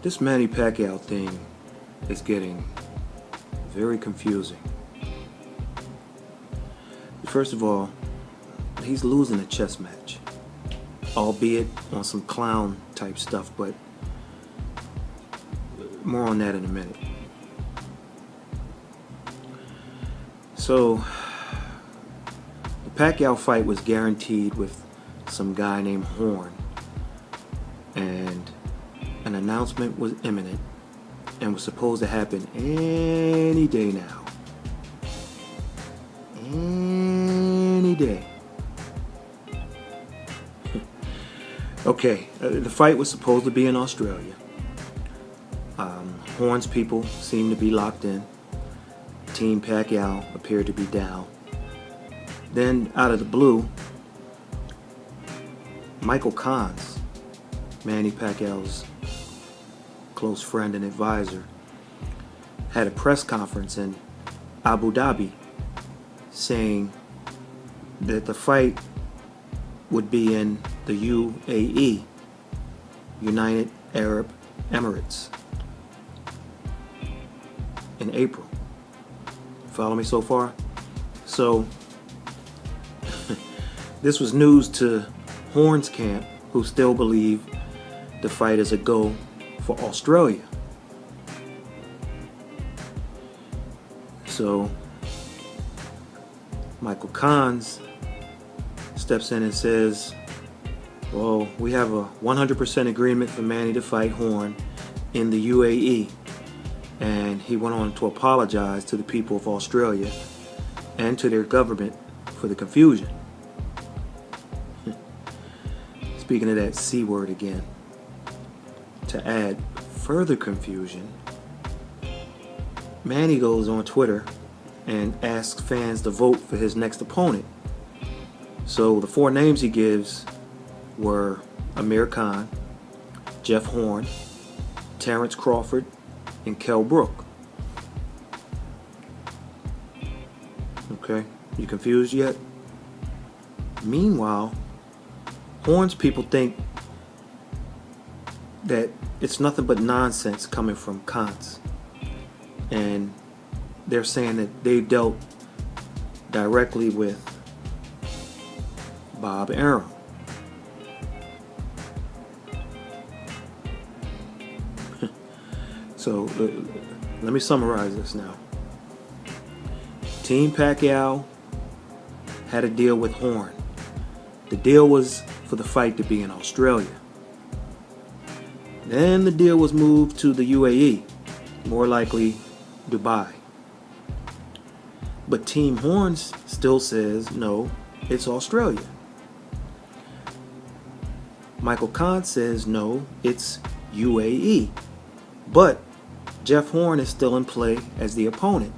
This Manny Pacquiao thing is getting very confusing. First of all, he's losing a chess match, albeit on some clown type stuff, but more on that in a minute. So, the Pacquiao fight was guaranteed with some guy named Horn, and an announcement was imminent and was supposed to happen any day now. Any day. Okay, the fight was supposed to be in Australia. Horn's people seemed to be locked in. Team Pacquiao appeared to be down. Then, out of the blue, Michael Khans, Manny Pacquiao's close friend and advisor, had a press conference in Abu Dhabi saying that the fight would be in the UAE, United Arab Emirates, in April. Follow me so far? So, this was news to Horn's camp, who still believe the fight is a go for Australia. So, Michael Khans steps in and says, well, we have a 100% agreement for Manny to fight Horn in the UAE. And he went on to apologize to the people of Australia and to their government for the confusion. Speaking of that C word again, to add further confusion, Manny goes on Twitter and asks fans to vote for his next opponent. So the four names he gives were Amir Khan, Jeff Horn, Terrence Crawford, and Kell Brook. Okay, you confused yet? Meanwhile, Horn's people think that it's nothing but nonsense coming from Khans. And they're saying that they dealt directly with Bob Arum. So let me summarize this now. Team Pacquiao had a deal with Horn. The deal was for the fight to be in Australia. Then the deal was moved to the UAE, more likely Dubai. But Team Horn still says, no, it's Australia. Michael Khan says, no, it's UAE. But Jeff Horn is still in play as the opponent.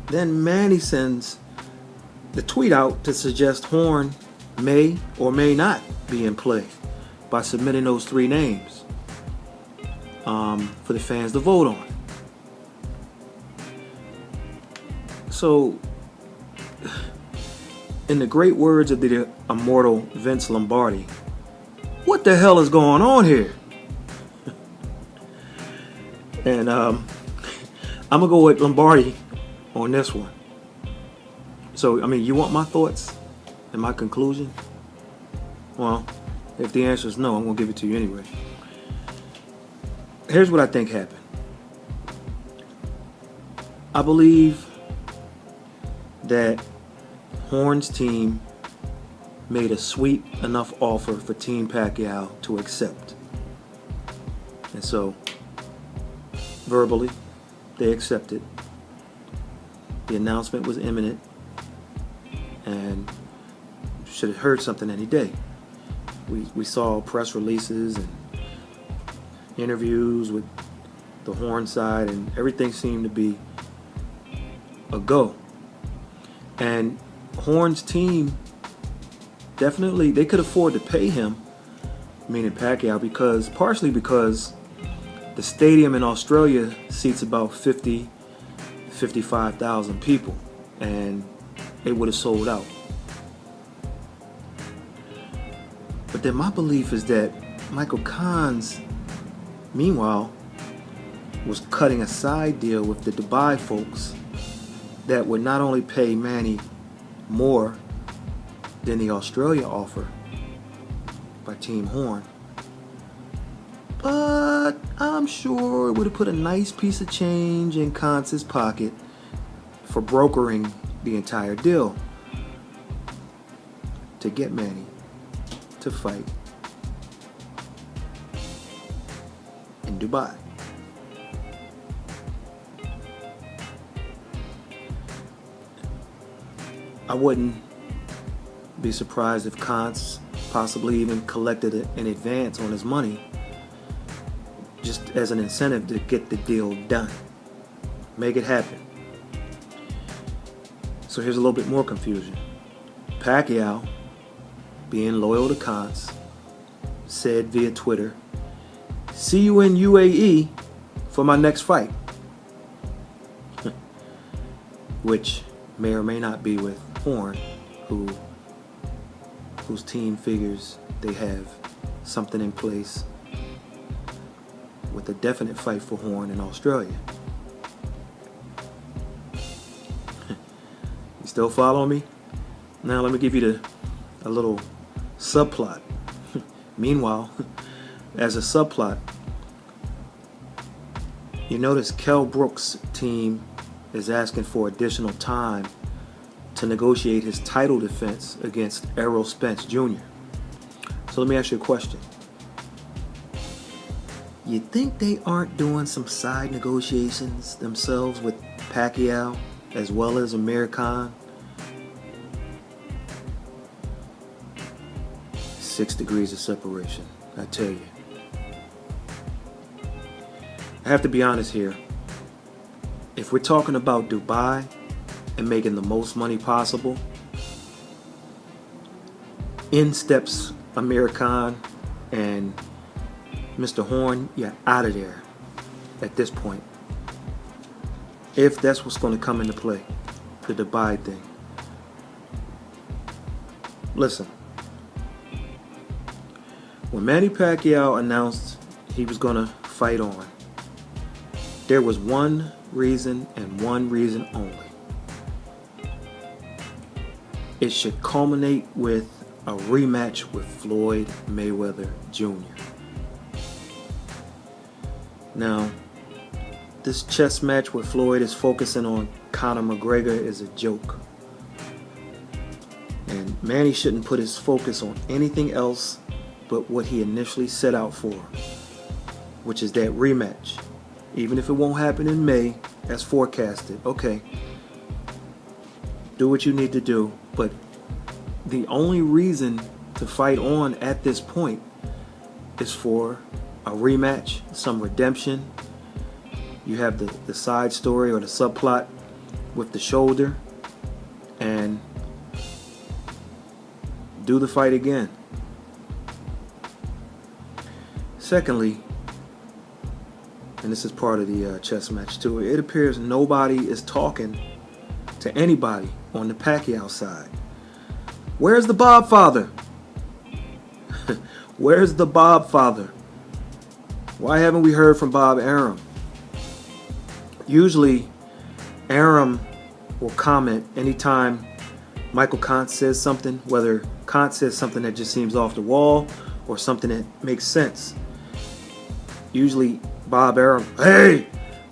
Then Manny sends the tweet out to suggest Horn may or may not be in play by submitting those three names for the fans to vote on. So, in the great words of the immortal Vince Lombardi, what the hell is going on here? And I'm going to go with Lombardi on this one. So, I mean, you want my thoughts and my conclusion? Well, if the answer is no, I'm going to give it to you anyway. Here's what I think happened. I believe that Horn's team made a sweet enough offer for Team Pacquiao to accept. And so, verbally, they accepted. The announcement was imminent, and should have heard something any day. We saw press releases and interviews with the Horn side, and everything seemed to be a go. And Horn's team, definitely, they could afford to pay him, meaning Pacquiao, partially because the stadium in Australia seats about 55,000 people, and it would have sold out. But then my belief is that Michael Khans meanwhile, was cutting a side deal with the Dubai folks that would not only pay Manny more than the Australia offer by Team Horn, but I'm sure it would have put a nice piece of change in Cruz's pocket for brokering the entire deal to get Manny to fight in Dubai. I wouldn't be surprised if Cruz possibly even collected an advance on his money just as an incentive to get the deal done. Make it happen. So here's a little bit more confusion. Pacquiao, being loyal to Cruz, said via Twitter, "See you in UAE for my next fight." Which may or may not be with Horn, whose team figures they have something in place with a definite fight for Horn in Australia. You still follow me? Now let me give you a little subplot. Meanwhile, as a subplot, you notice Kell Brook's team is asking for additional time to negotiate his title defense against Errol Spence Jr. So let me ask you a question. You think they aren't doing some side negotiations themselves with Pacquiao as well as Amir Khan? 6 degrees of separation, I tell you. I have to be honest here. If we're talking about Dubai and making the most money possible, in steps Amir Khan and Mr. Horn, you're out of there at this point. If that's what's going to come into play, the Dubai thing. Listen, when Manny Pacquiao announced he was going to fight on, there was one reason and one reason only. It should culminate with a rematch with Floyd Mayweather Jr. Now, this chess match with Floyd is focusing on Conor McGregor is a joke. And Manny shouldn't put his focus on anything else but what he initially set out for, which is that rematch. Even if it won't happen in May, as forecasted, okay, do what you need to do. But the only reason to fight on at this point is for a rematch, some redemption. You have the side story or the subplot with the shoulder, and do the fight again. Secondly, and this is part of the chess match too, it appears nobody is talking to anybody on the Pacquiao side. Where's the Bob father? Where's the Bob father? Why haven't we heard from Bob Arum? Usually, Arum will comment anytime Michael Kant says something, whether Kant says something that just seems off the wall or something that makes sense. Usually, Bob Arum, "Hey,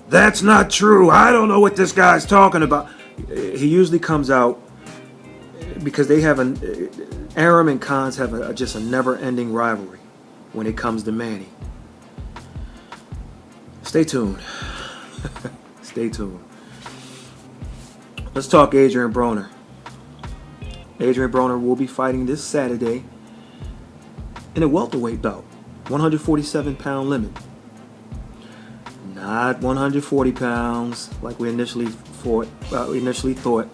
that's not true. I don't know what this guy's talking about." He usually comes out because they have Arum and Kans have just a never-ending rivalry when it comes to Manny. Stay tuned. Stay tuned. Let's talk Adrien Broner. Adrien Broner will be fighting this Saturday in a welterweight bout, 147-pound limit. Not 140 pounds like we initially thought.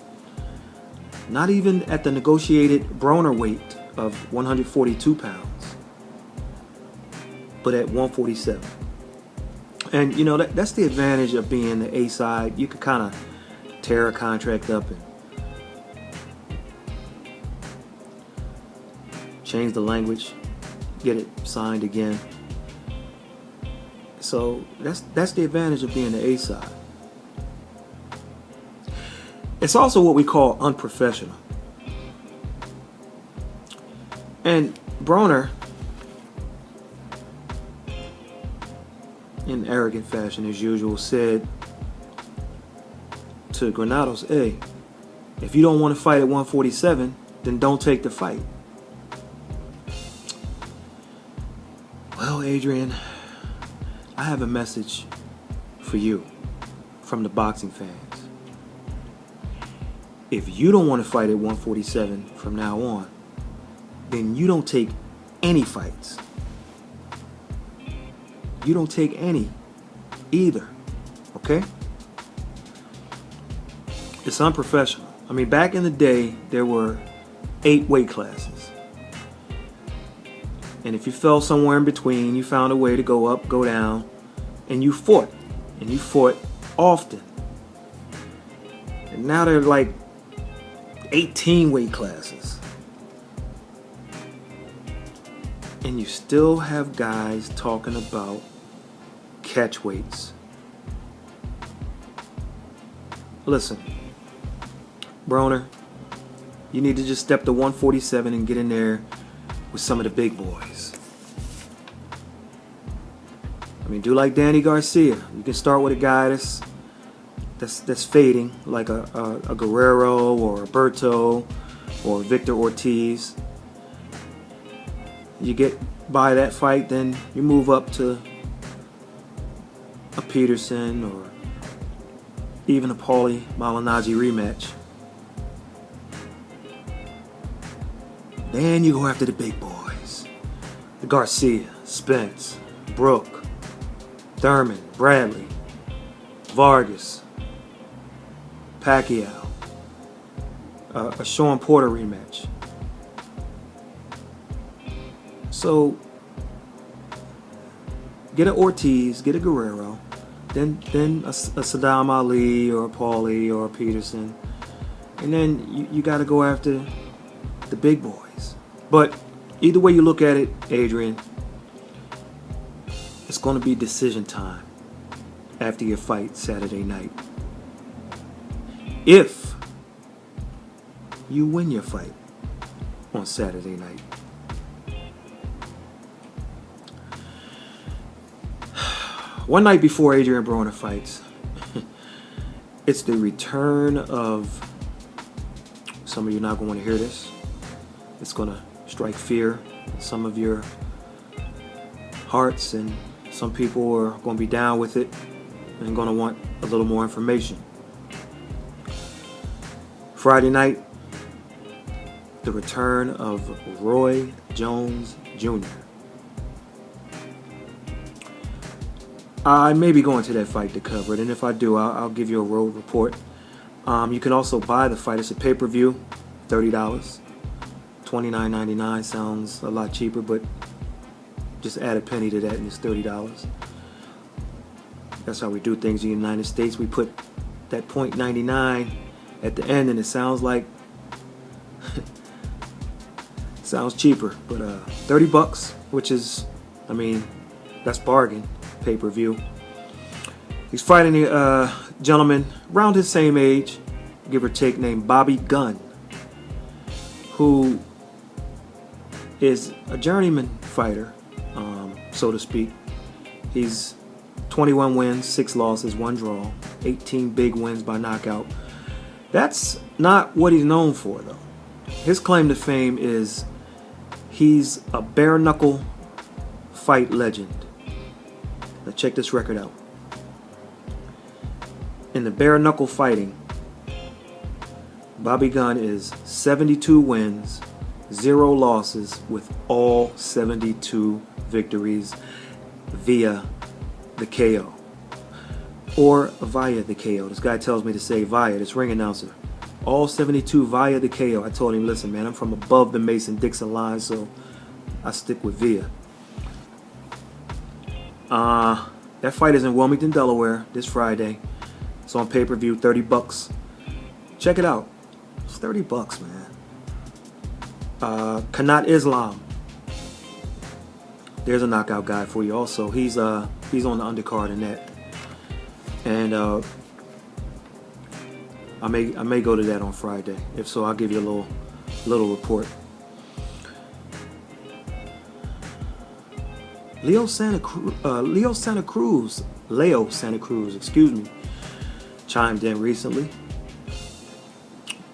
Not even at the negotiated Broner weight of 142 pounds, but at 147. And you know that's the advantage of being the A side. You could kind of tear a contract up and change the language, get it signed again. So that's the advantage of being the A side. It's also what we call unprofessional. And Broner, in arrogant fashion as usual, said to Granados, hey, if you don't want to fight at 147, then don't take the fight. Well, Adrien, I have a message for you from the boxing fans. If you don't want to fight at 147 from now on, then you don't take any fights. You don't take any either. Okay? It's unprofessional. I mean, back in the day, there were 8 weight classes. And if you fell somewhere in between, you found a way to go up, go down, and you fought. And you fought often. And now there are like 18 weight classes. And you still have guys talking about catch weights. Listen, Broner, you need to just step to 147 and get in there with some of the big boys. I mean, do like Danny Garcia. You can start with a guy that's fading, like a Guerrero or a Berto or Victor Ortiz. You get by that fight, then you move up to a Peterson or even a Paulie Malignaggi rematch. Then you go after the big boys. The Garcia, Spence, Brook, Thurman, Bradley, Vargas, Pacquiao, a Sean Porter rematch. So get an Ortiz, get a Guerrero, then a Saddam Ali or a Paulie or a Peterson, and then you got to go after the big boys. But either way you look at it, Adrien, it's going to be decision time after your fight Saturday night. If you win your fight on Saturday night. One night before Adrien Broner fights, it's the return of, some of you are not going to hear this. It's going to strike fear in some of your hearts, and some people are going to be down with it and going to want a little more information. Friday night, the return of Roy Jones Jr. I may be going to that fight to cover it, and if I do, I'll give you a road report. You can also buy the fight. It's a pay-per-view, $30. $29.99 sounds a lot cheaper, but just add a penny to that and it's $30. That's how we do things in the United States. We put that .99 at the end, and it sounds like sounds cheaper, but $30, which is, I mean, that's bargain. Pay-per-view. He's fighting a gentleman around his same age, give or take, named Bobby Gunn, who is a journeyman fighter, so to speak. He's 21 wins, 6 losses, 1 draw, 18 big wins by knockout. That's not what he's known for, though. His claim to fame is he's a bare-knuckle fight legend. Now check this record out. In the bare-knuckle fighting, Bobby Gunn is 72 wins, 0 losses, with all 72 victories via the KO. Or via the KO. This guy tells me to say via, this ring announcer. All 72 via the KO. I told him, listen, man, I'm from above the Mason-Dixon line, so I stick with via. That fight is in Wilmington, Delaware, this Friday. It's on pay-per-view, $30. Check it out. It's $30, man. Kanat Islam there's a knockout guy for you. Also, he's on the undercard in that, and I may go to that on Friday. If so, I'll give you a little report. Leo Santa Cruz, excuse me, chimed in recently,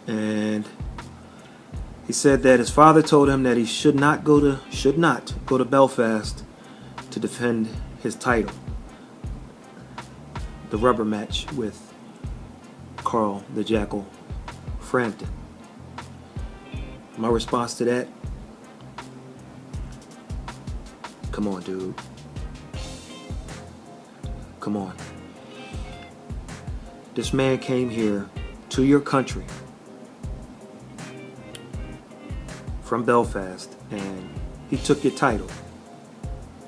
and he said that his father told him that he should not go to Belfast to defend his title, the rubber match with Carl the Jackal Frampton. My response to that: come on, dude. Come on. This man came here to your country from Belfast and he took your title.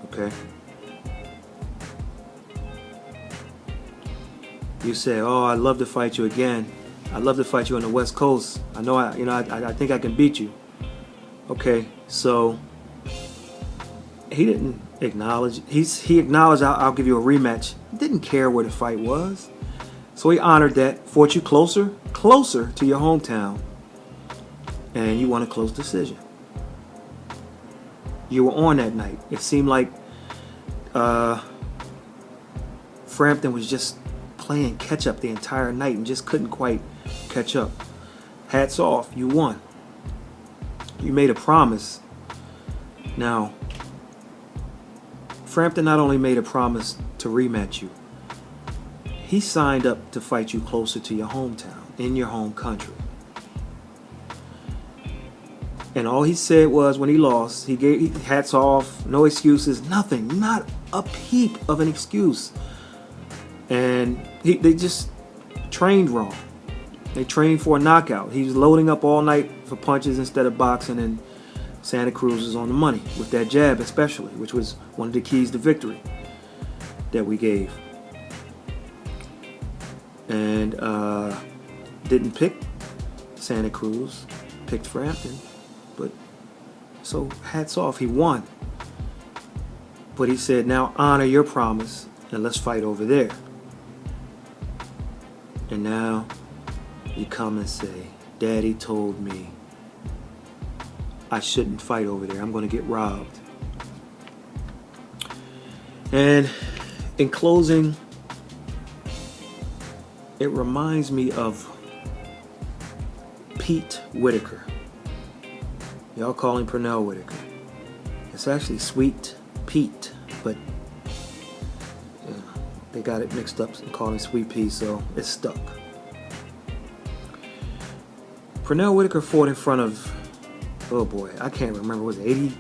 Okay? You say, "Oh, I'd love to fight you again. I'd love to fight you on the West Coast. I know I think I can beat you." Okay, so he didn't acknowledge. He acknowledged, I'll give you a rematch. He didn't care where the fight was. So he honored that, fought you closer to your hometown, and you won a close decision. You were on that night. It seemed like Frampton was just playing catch up the entire night and just couldn't quite catch up. Hats off, you won. You made a promise. Now, Frampton not only made a promise to rematch you, he signed up to fight you closer to your hometown, in your home country. And all he said was, when he lost, he gave hats off, no excuses, nothing, not a peep of an excuse. And they just trained wrong. They trained for a knockout. He was loading up all night for punches instead of boxing, and Santa Cruz was on the money with that jab especially, which was one of the keys to victory that we gave. And didn't pick Santa Cruz, picked Frampton. But so hats off, he won. But he said, now honor your promise and let's fight over there. And now you come and say, Daddy told me I shouldn't fight over there. I'm going to get robbed. And in closing, it reminds me of Pete Whitaker. Y'all call him Pernell Whitaker. It's actually Sweet Pete, but they got it mixed up and called him Sweet Pea, so it's stuck. Pernell Whitaker fought in front of, oh boy, I can't remember, was it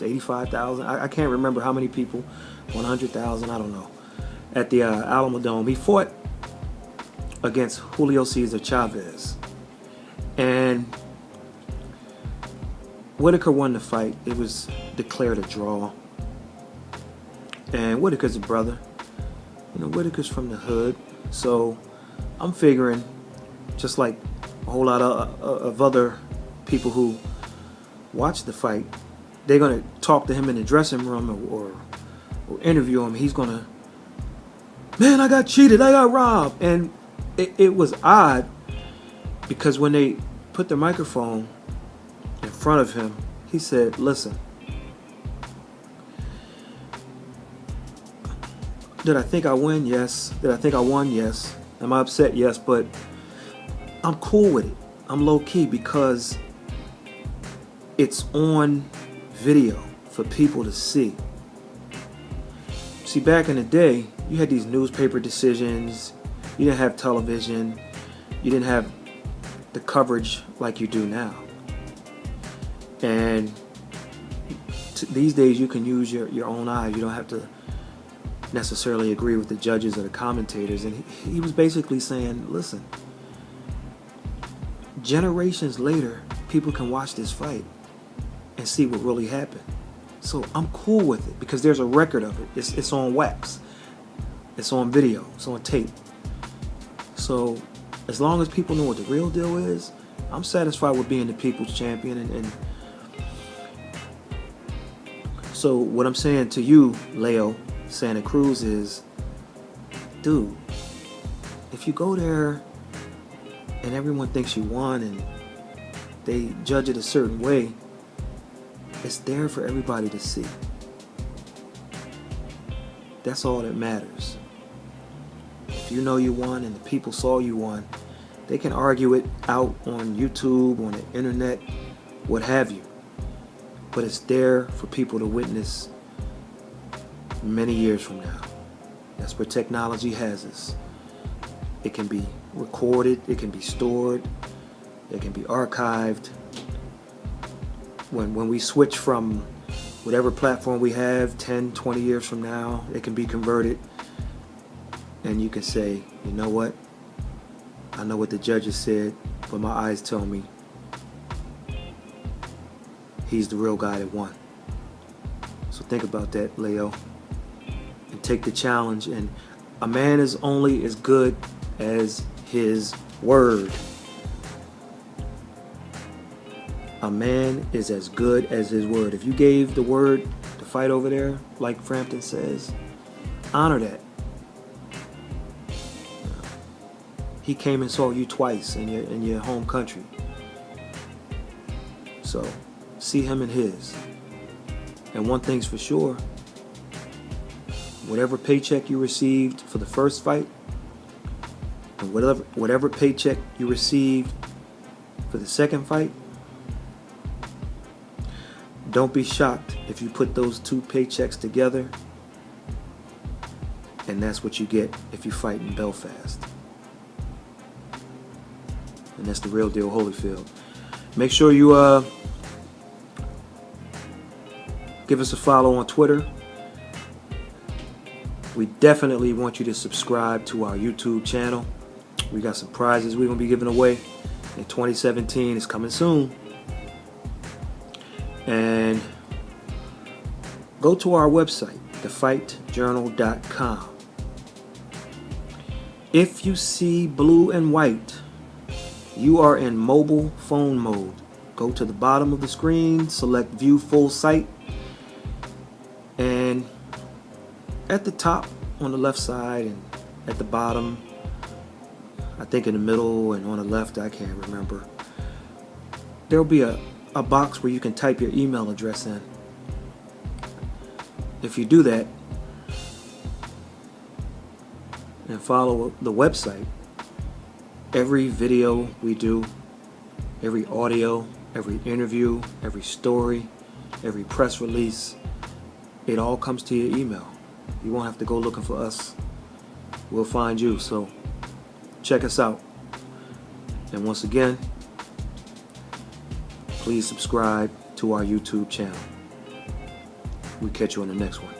85,000? I can't remember how many people, 100,000, I don't know, at the Alamo Dome. He fought against Julio Cesar Chavez. And Whitaker won the fight. It was declared a draw. And Whitaker's a brother. You know, Whitaker's from the hood. So I'm figuring, just like a whole lot of other people who watch the fight, they're going to talk to him in the dressing room or interview him. He's going to, man, I got cheated, I got robbed. And it was odd because when they put the microphone in front of him, he said, listen, did I think I win? Yes. Did I think I won? Yes. Am I upset? Yes. But I'm cool with it. I'm low key because it's on video for people to see. See, back in the day, you had these newspaper decisions. You didn't have television. You didn't have the coverage like you do now. And these days you can use your own eyes. You don't have to necessarily agree with the judges or the commentators. And he was basically saying, listen, generations later, people can watch this fight and see what really happened. So I'm cool with it because there's a record of it. It's on wax. It's on video. It's on tape. So as long as people know what the real deal is, I'm satisfied with being the people's champion. And So what I'm saying to you, Leo Santa Cruz, is, dude, if you go there and everyone thinks you won and they judge it a certain way, it's there for everybody to see. That's all that matters. If you know you won and the people saw you won, they can argue it out on YouTube, on the internet, what have you. But it's there for people to witness many years from now. That's where technology has us. It can be recorded, it can be stored, it can be archived. When we switch from whatever platform we have 10, 20 years from now, it can be converted, and you can say, you know what? I know what the judges said, but my eyes tell me he's the real guy that won. So think about that, Leo, and take the challenge. And a man is only as good as his word. A man is as good as his word. If you gave the word to fight over there, like Frampton says, honor that. He came and saw you twice in your home country. So see him in his. And one thing's for sure, whatever paycheck you received for the first fight, and whatever paycheck you received for the second fight, don't be shocked if you put those two paychecks together, and that's what you get if you fight in Belfast. And that's the real deal, Holyfield. Make sure you give us a follow on Twitter. We definitely want you to subscribe to our YouTube channel. We got some prizes we're going to be giving away in 2017. It's coming soon. And go to our website, thefightjournal.com. If you see blue and white, you are in mobile phone mode. Go to the bottom of the screen, select View Full Site, and at the top on the left side and at the bottom, I think in the middle and on the left, I can't remember, there'll be a box where you can type your email address in. If you do that and follow the website, every video we do, every audio, every interview, every story, every press release, it all comes to your email. You won't have to go looking for us. We'll find you. So check us out. And once again, please subscribe to our YouTube channel. We'll catch you on the next one.